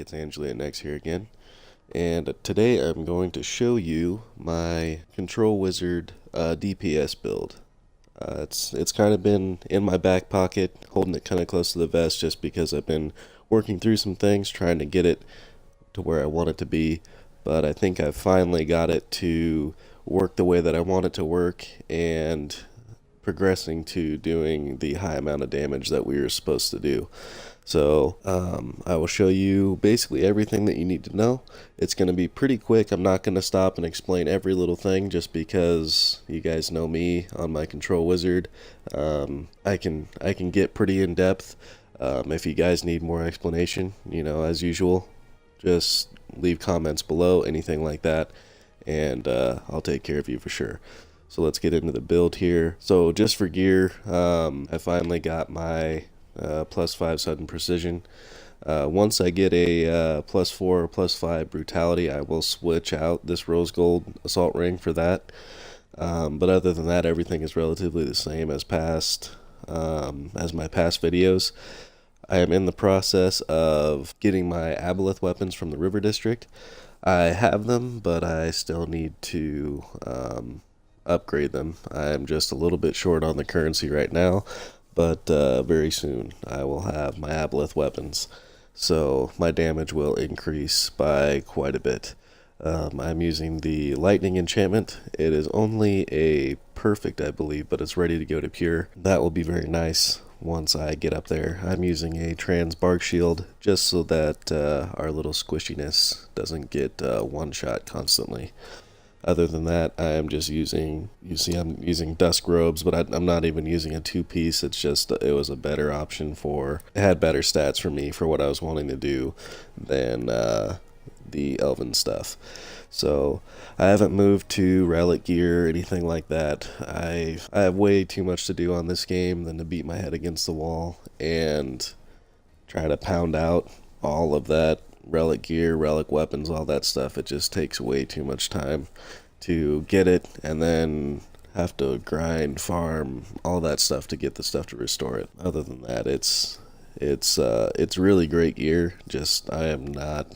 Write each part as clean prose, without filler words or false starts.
it's Angli and Next here again, and today I'm going to show you my Control Wizard DPS build. It's kind of been in my back pocket, holding it kind of close to the vest just because I've been working through some things, trying to get it to where I want it to be, but I think I've finally got it to work the way that I want it to work, and progressing to doing the high amount of damage that we were supposed to do. So I will show you basically everything that you need to know. It's going to be pretty quick. I'm not going to stop and explain every little thing just because you guys know me on my Control Wizard. I can get pretty in depth. If you guys need more explanation, as usual, just leave comments below, anything like that, and I'll take care of you for sure. So let's get into the build here. So just for gear, I finally got my +5 sudden precision. Once I get a +4 or +5 brutality, I will switch out this rose gold assault ring for that. But other than that, everything is relatively the same as my past videos. I am in the process of getting my aboleth weapons from the river district. I have them, but I still need to upgrade them. I'm just a little bit short on the currency right now, but very soon I will have my aboleth weapons, so my damage will increase by quite a bit. I'm using the lightning enchantment. It is only a perfect, I believe, but it's ready to go to pure. That will be very nice once I get up there. I'm using a trans bark shield just so that our little squishiness doesn't get one shot constantly. Other than that, I am just using, I'm using dusk robes, but I'm not even using a two-piece. It's just, it was a better option it had better stats for me for what I was wanting to do than the elven stuff. So I haven't moved to relic gear or anything like that. I have way too much to do on this game than to beat my head against the wall and try to pound out all of that relic gear, relic weapons, all that stuff. It just takes way too much time to get it, and then have to grind, farm, all that stuff to get the stuff to restore it. Other than that, it's really great gear. Just I am not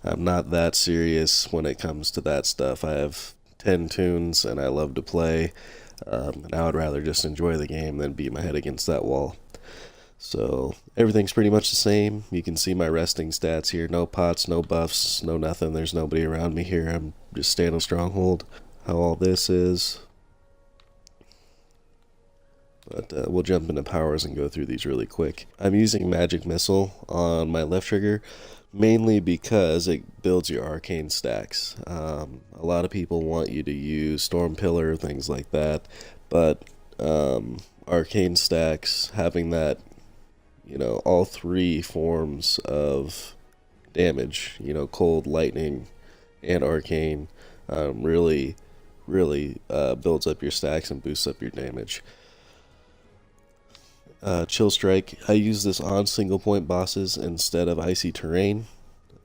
I'm not that serious when it comes to that stuff. I have 10 tunes and I love to play, and I would rather just enjoy the game than beat my head against that wall. So everything's pretty much the same. You can see my resting stats here. No pots, no buffs, no nothing. There's nobody around me here. I'm just staying on stronghold. How all this is. But we'll jump into powers and go through these really quick. I'm using magic missile on my left trigger, mainly because it builds your arcane stacks. A lot of people want you to use storm pillar, things like that, but arcane stacks, having that, all three forms of damage, cold, lightning, and arcane, really builds up your stacks and boosts up your damage. Chill Strike, I use this on single point bosses instead of icy terrain.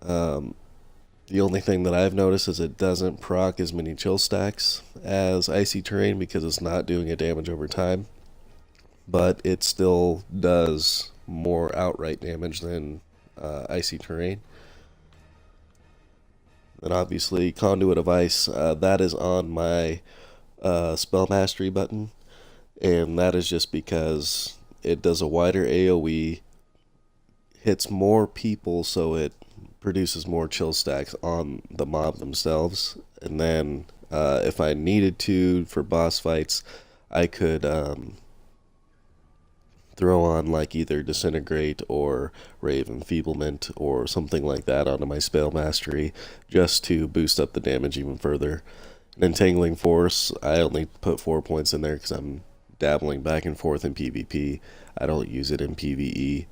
The only thing that I've noticed is it doesn't proc as many chill stacks as icy terrain because it's not doing a damage over time, but it still does more outright damage than icy terrain. And obviously Conduit of Ice, that is on my spell mastery button, and that is just because it does a wider AoE, hits more people, so it produces more chill stacks on the mob themselves. And then if I needed to for boss fights, I could throw on like either Disintegrate or Rave Enfeeblement or something like that onto my spell mastery just to boost up the damage even further. An Entangling Force, I only put 4 points in there because I'm dabbling back and forth in PvP. I don't use it in PvE.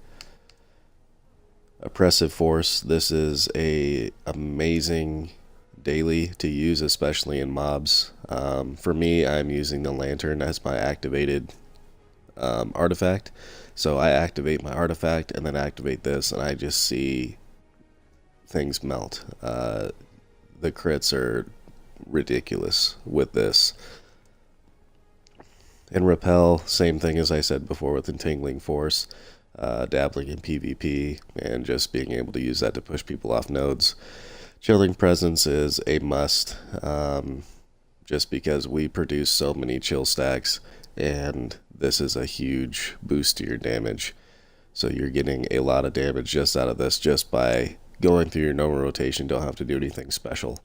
Oppressive Force, this is a amazing daily to use, especially in mobs. For me, I'm using the lantern as my activated artifact. So I activate my artifact and then activate this, and I just see things melt. The crits are ridiculous with this. And Repel, same thing as I said before with Entangling Force. dabbling in PvP, and just being able to use that to push people off nodes. Chilling Presence is a must, just because we produce so many chill stacks, and this is a huge boost to your damage. So you're getting a lot of damage just out of this, just by going through your normal rotation. Don't have to do anything special.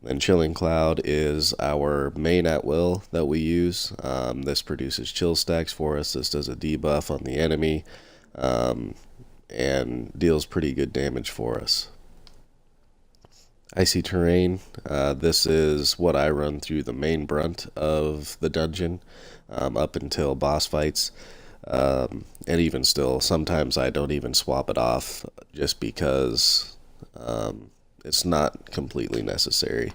And Chilling Cloud is our main at will that we use. This produces chill stacks for us. This does a debuff on the enemy, and deals pretty good damage for us. Icy Terrain, this is what I run through the main brunt of the dungeon, up until boss fights. And even still, sometimes I don't even swap it off, just because it's not completely necessary.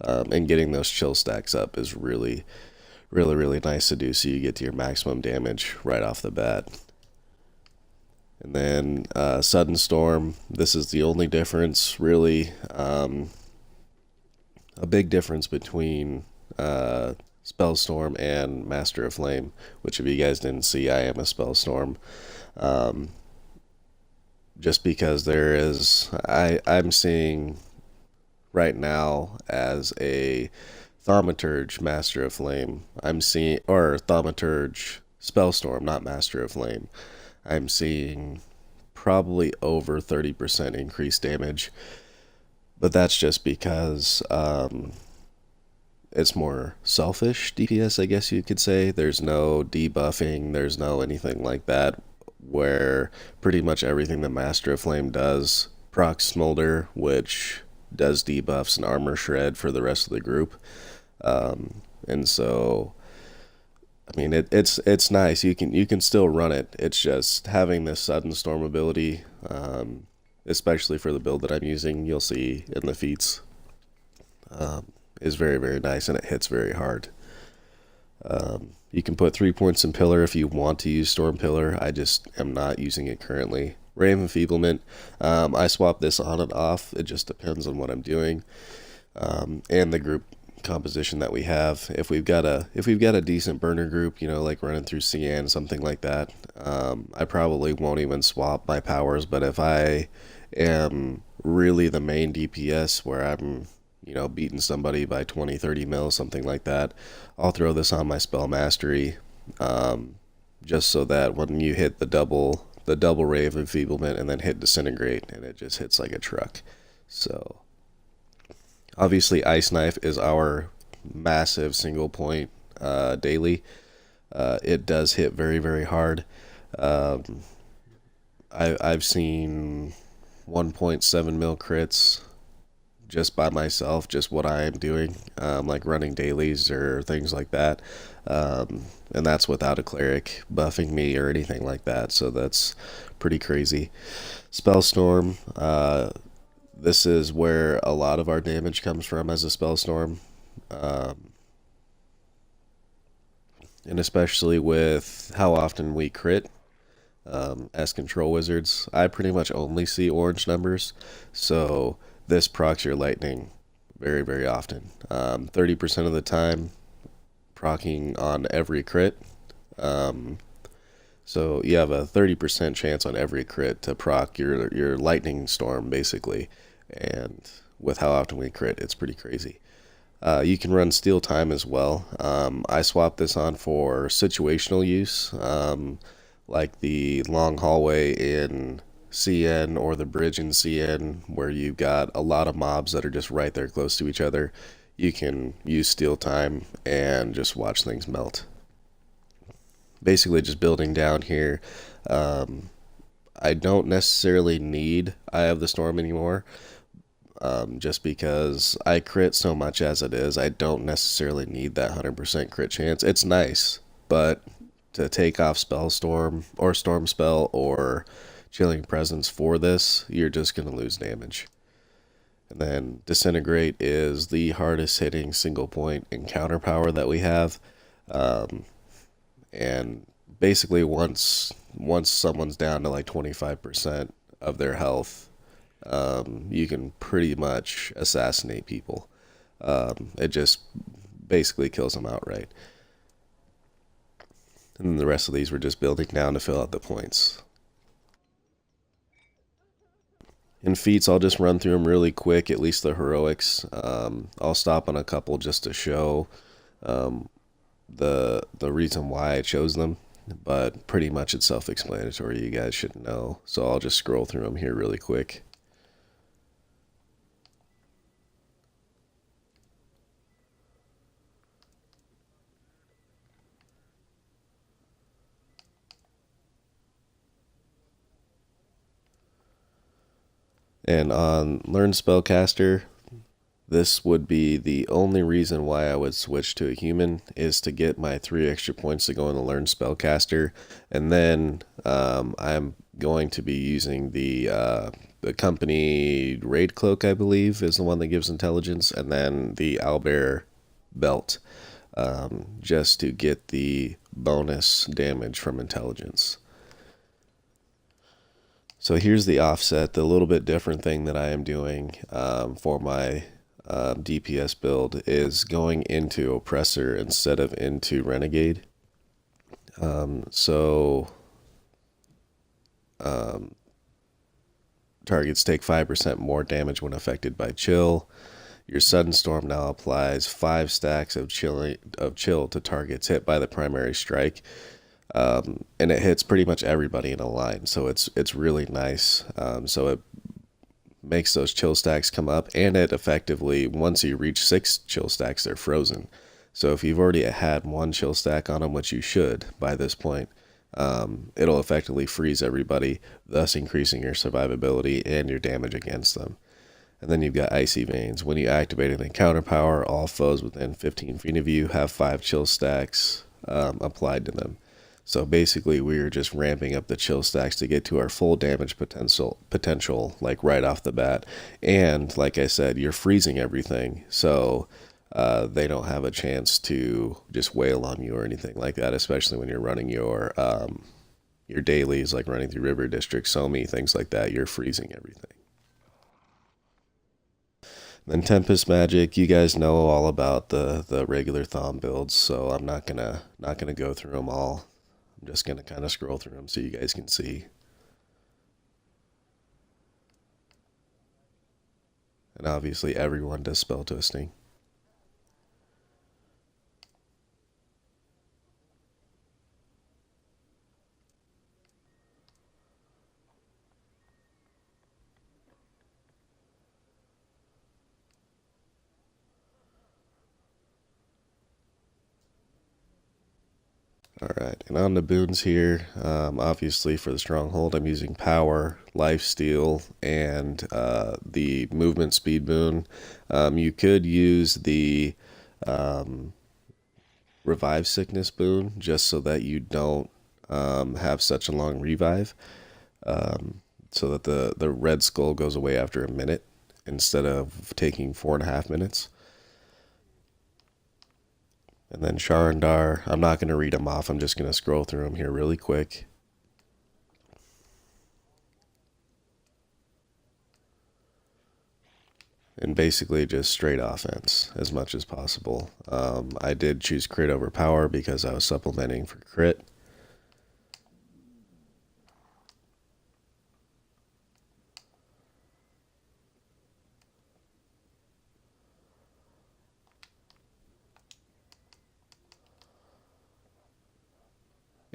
And getting those chill stacks up is really nice to do, so you get to your maximum damage right off the bat. And then Sudden Storm, this is the only difference, really. A big difference between Spellstorm and Master of Flame, which if you guys didn't see, I am a Spellstorm. Just because there is, I'm seeing right now as a Thaumaturge Master of Flame, I'm seeing, or Thaumaturge Spellstorm, not Master of Flame, I'm seeing probably over 30% increased damage. But that's just because it's more selfish DPS, I guess you could say. There's no debuffing, there's no anything like that, where pretty much everything the Master of Flame does procs Smolder, which does debuffs and armor shred for the rest of the group. And so, I mean, it's nice. You can still run it. It's just having this Sudden Storm ability, especially for the build that I'm using, you'll see in the feats, is very nice, and it hits very hard. You can put 3 points in Pillar if you want to use Storm Pillar. I just am not using it currently. Ray of Enfeeblement, I swap this on and off. It just depends on what I'm doing, and the group composition that we have. If we've got a decent burner group, like running through CN, something like that, I probably won't even swap my powers. But if I am really the main DPS, where I'm beating somebody by 20-30 mil, something like that, I'll throw this on my spell mastery, just so that when you hit the double Ray of Enfeeblement and then hit Disintegrate, and it just hits like a truck. So obviously Ice Knife is our massive single point daily. It does hit very hard. I've seen 1.7 mil crits just by myself, just what I am doing, like running dailies or things like that. And that's without a cleric buffing me or anything like that, so that's pretty crazy. Spellstorm, this is where a lot of our damage comes from as a Spellstorm. And especially with how often we crit, as control wizards, I pretty much only see orange numbers, so this procs your lightning very often. 30% of the time, proccing on every crit. So you have a 30% chance on every crit to proc your lightning storm, basically. And with how often we crit, it's pretty crazy. You can run Steal Time as well. I swap this on for situational use, like the long hallway in CN or the bridge in CN, where you've got a lot of mobs that are just right there close to each other. You can use Steal Time and just watch things melt. Basically just building down here. I don't necessarily need Eye of the Storm anymore, just because I crit so much as it is. I don't necessarily need that 100% crit chance. It's nice, but to take off Spellstorm or Storm Spell or Chilling Presence for this, you're just going to lose damage. And then Disintegrate is the hardest hitting single point encounter power that we have. And basically once someone's down to like 25% of their health, you can pretty much assassinate people. It just basically kills them outright. And the rest of these we're just building down to fill out the points. In feats, I'll just run through them really quick, at least the heroics. I'll stop on a couple just to show the reason why I chose them, but pretty much it's self-explanatory. You guys should know. So I'll just scroll through them here really quick. And on Learn Spellcaster, this would be the only reason why I would switch to a human, is to get my 3 extra points to go in the Learn Spellcaster. And then I'm going to be using the company Raid Cloak, I believe, is the one that gives intelligence, and then the Owlbear Belt, just to get the bonus damage from intelligence. So here's the offset. The little bit different thing that I am doing for my DPS build is going into Oppressor instead of into Renegade. Targets take 5% more damage when affected by chill. Your Sudden Storm now applies 5 stacks of chill to targets hit by the primary strike. And it hits pretty much everybody in a line, so it's really nice. So it makes those chill stacks come up, and it effectively, once you reach 6 chill stacks, they're frozen. So if you've already had 1 chill stack on them, which you should by this point, it'll effectively freeze everybody, thus increasing your survivability and your damage against them. And then you've got Icy Veins. When you activate an encounter power, all foes within 15 feet of you have 5 chill stacks applied to them. So basically, we're just ramping up the chill stacks to get to our full damage potential, like right off the bat. And like I said, you're freezing everything, so they don't have a chance to just wail on you or anything like that. Especially when you're running your dailies, like running through River District, Somi, things like that. You're freezing everything. Then Tempest Magic, you guys know all about the regular Thom builds, so I'm not gonna go through them all. I'm just going to kind of scroll through them so you guys can see. And obviously everyone does spell twisting. Alright, and on the boons here, obviously for the stronghold, I'm using power, lifesteal, and the movement speed boon. You could use the revive sickness boon just so that you don't have such a long revive, so that the red skull goes away after a minute instead of taking 4.5 minutes. And then Sharandar, I'm not going to read them off, I'm just going to scroll through them here really quick. And basically just straight offense as much as possible. I did choose crit over power because I was supplementing for crit.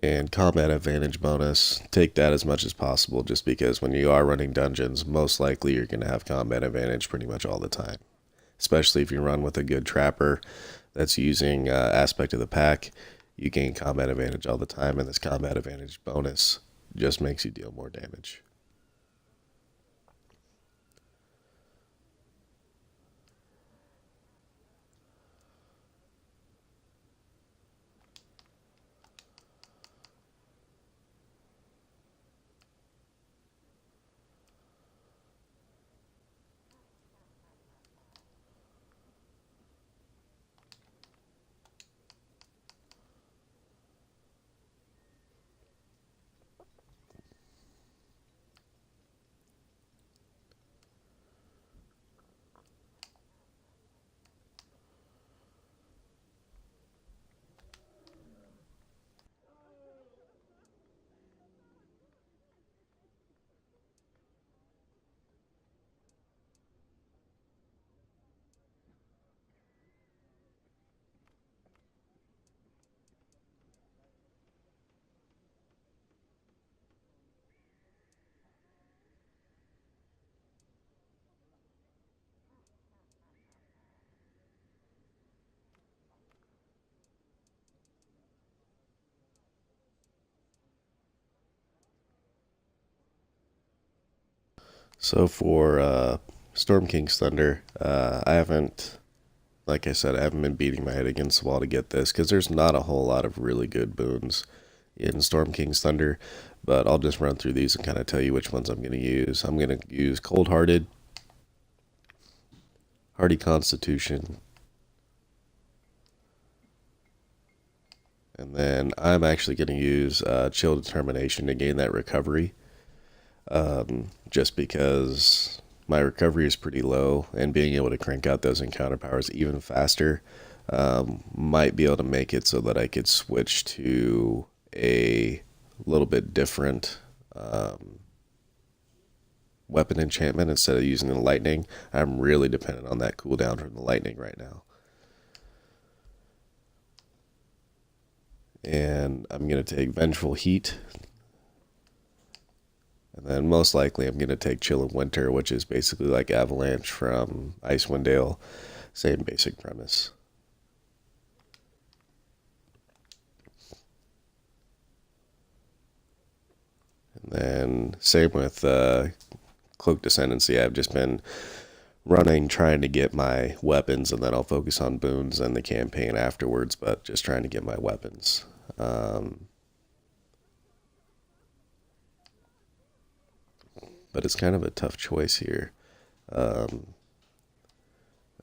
And combat advantage bonus, take that as much as possible, just because when you are running dungeons, most likely you're going to have combat advantage pretty much all the time. Especially if you run with a good trapper that's using aspect of the pack, you gain combat advantage all the time, and this combat advantage bonus just makes you deal more damage. So for Storm King's Thunder, I haven't, like I said, I haven't been beating my head against the wall to get this because there's not a whole lot of really good boons in Storm King's Thunder, but I'll just run through these and kind of tell you which ones I'm going to use. I'm going to use Cold Hearted, Hardy Constitution, and then I'm actually going to use Chill Determination to gain that recovery, just because my recovery is pretty low, and being able to crank out those encounter powers even faster might be able to make it so that I could switch to a little bit different weapon enchantment instead of using the lightning. I'm really dependent on that cooldown from the lightning right now. And I'm going to take Vengeful Heat. And then most likely I'm going to take Chill in Winter, which is basically like Avalanche from Icewind Dale. Same basic premise. And then same with Cloak Descendancy. I've just been running, trying to get my weapons, and then I'll focus on boons and the campaign afterwards, but just trying to get my weapons. But it's kind of a tough choice here. I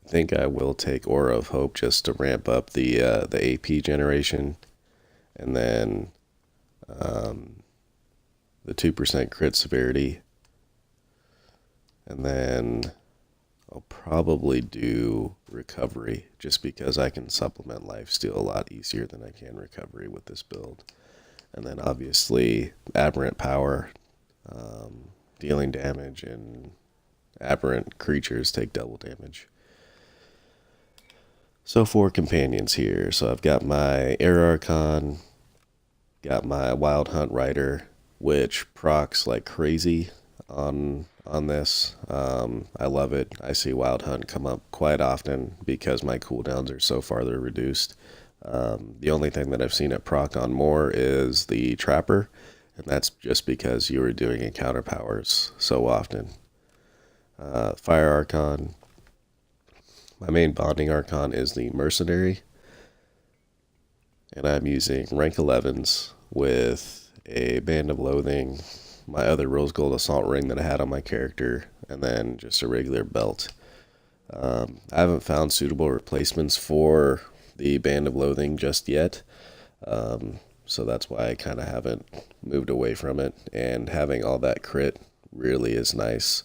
think I will take Aura of Hope just to ramp up the AP generation, and then the 2% crit severity, and then I'll probably do recovery just because I can supplement lifesteal a lot easier than I can recovery with this build. And then obviously aberrant power, dealing damage, and aberrant creatures take double damage. So for companions here, so I've got my Air Archon, got my Wild Hunt Rider, which procs like crazy on this. I love it. I see Wild Hunt come up quite often because my cooldowns are so farther reduced. The only thing that I've seen it proc on more is the Trapper, and that's just because you were doing encounter powers so often. Fire Archon. My main bonding Archon is the Mercenary, and I'm using rank 11s with a Band of Loathing, my other Rose Gold Assault Ring that I had on my character, and then just a regular belt. I haven't found suitable replacements for the Band of Loathing just yet, so that's why I kind of haven't moved away from it, and having all that crit really is nice.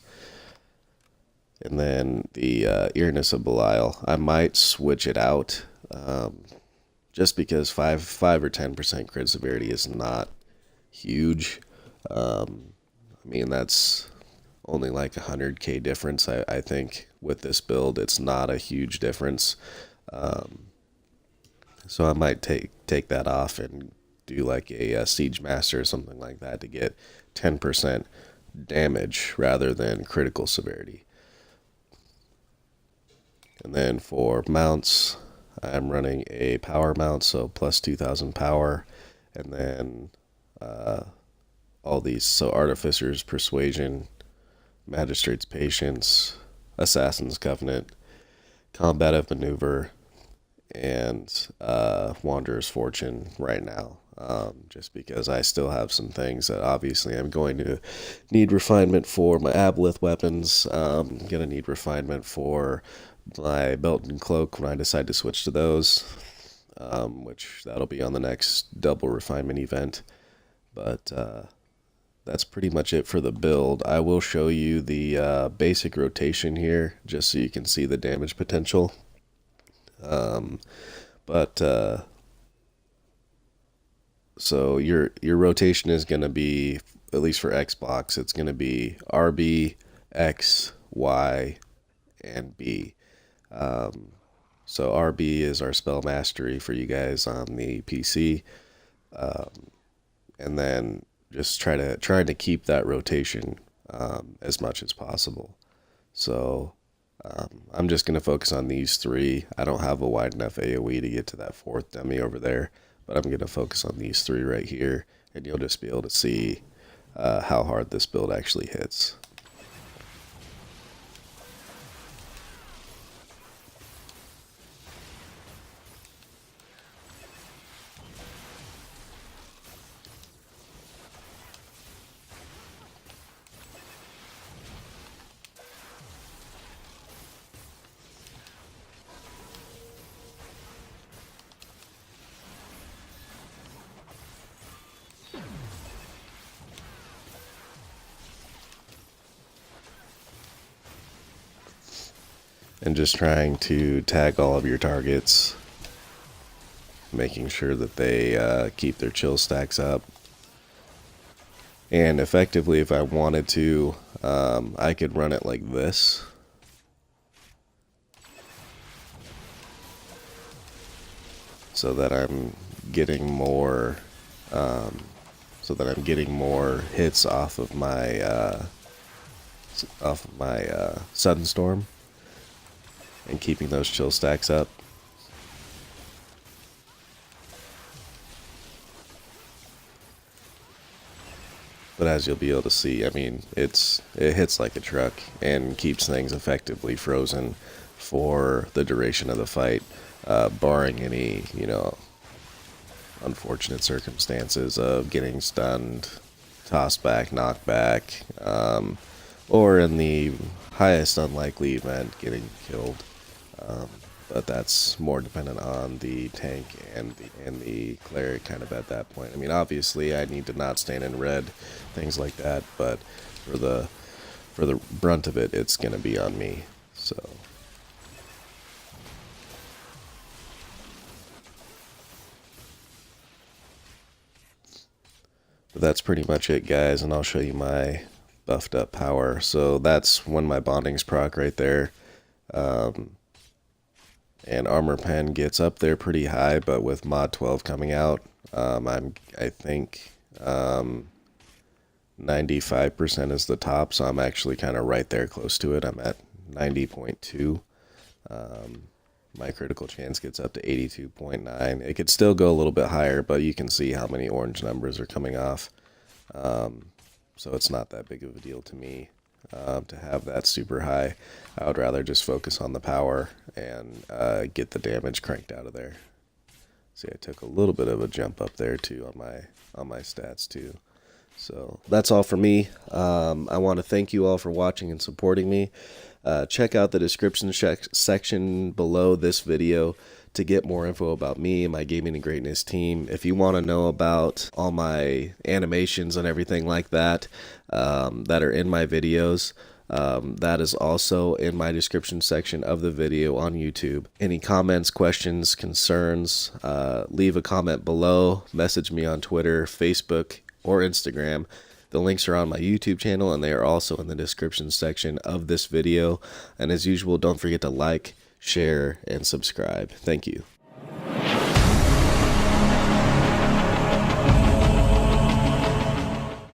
And then the Earnest of Belial, I might switch it out, just because 5 or 10% crit severity is not huge. I mean, that's only like 100k difference, I think, with this build. It's not a huge difference. So I might take that off and do like a Siege Master or something like that to get 10% damage rather than critical severity. And then for mounts, I'm running a power mount, so plus 2,000 power, and then all these, so Artificer's Persuasion, Magistrate's Patience, Assassin's Covenant, Combative Maneuver, and Wanderer's Fortune right now. Just because I still have some things that obviously I'm going to need refinement for. My Aboleth weapons, I'm going to need refinement for my Belt and Cloak when I decide to switch to those, which that'll be on the next double refinement event. But that's pretty much it for the build. I will show you the basic rotation here just so you can see the damage potential. So your rotation is going to be, at least for Xbox, it's going to be RB, X, Y, and B. So RB is our spell mastery for you guys on the PC, and then just trying to keep that rotation as much as possible. So I'm just going to focus on these three. I don't have a wide enough AoE to get to that fourth dummy over there, but I'm going to focus on these three right here, and you'll just be able to see how hard this build actually hits. and just trying to tag all of your targets, making sure that they keep their chill stacks up. And effectively, if I wanted to, I could run it like this. So that I'm getting more, hits off of my Sudden Storm, and keeping those chill stacks up. But as you'll be able to see, I mean, it hits like a truck and keeps things effectively frozen for the duration of the fight, barring any, unfortunate circumstances of getting stunned, tossed back, knocked back, or in the highest unlikely event, getting killed. But that's more dependent on the tank and the cleric kind of at that point. I mean, obviously I need to not stand in red, things like that, but for the brunt of it, it's going to be on me. So but that's pretty much it, guys, and I'll show you my buffed up power. So that's when my bonding's proc right there. And Armor Pen gets up there pretty high, but with Mod 12 coming out, I think 95% is the top, so I'm actually kind of right there close to it. I'm at 90.2. My critical chance gets up to 82.9. It could still go a little bit higher, but you can see how many orange numbers are coming off. So it's not that big of a deal to me to have that super high. I would rather just focus on the power and get the damage cranked out of there. See, I took a little bit of a jump up there too on my stats too. So that's all for me. I want to thank you all for watching and supporting me. Check out the description section below this video to get more info about me and my Gaming and Greatness team. If you want to know about all my animations and everything like that that are in my videos, that is also in my description section of the video on YouTube. Any comments, questions, concerns, leave a comment below, message me on Twitter, Facebook, or Instagram. The links are on my YouTube channel, and they are also in the description section of this video. And as usual, don't forget to like, share, and subscribe. Thank you.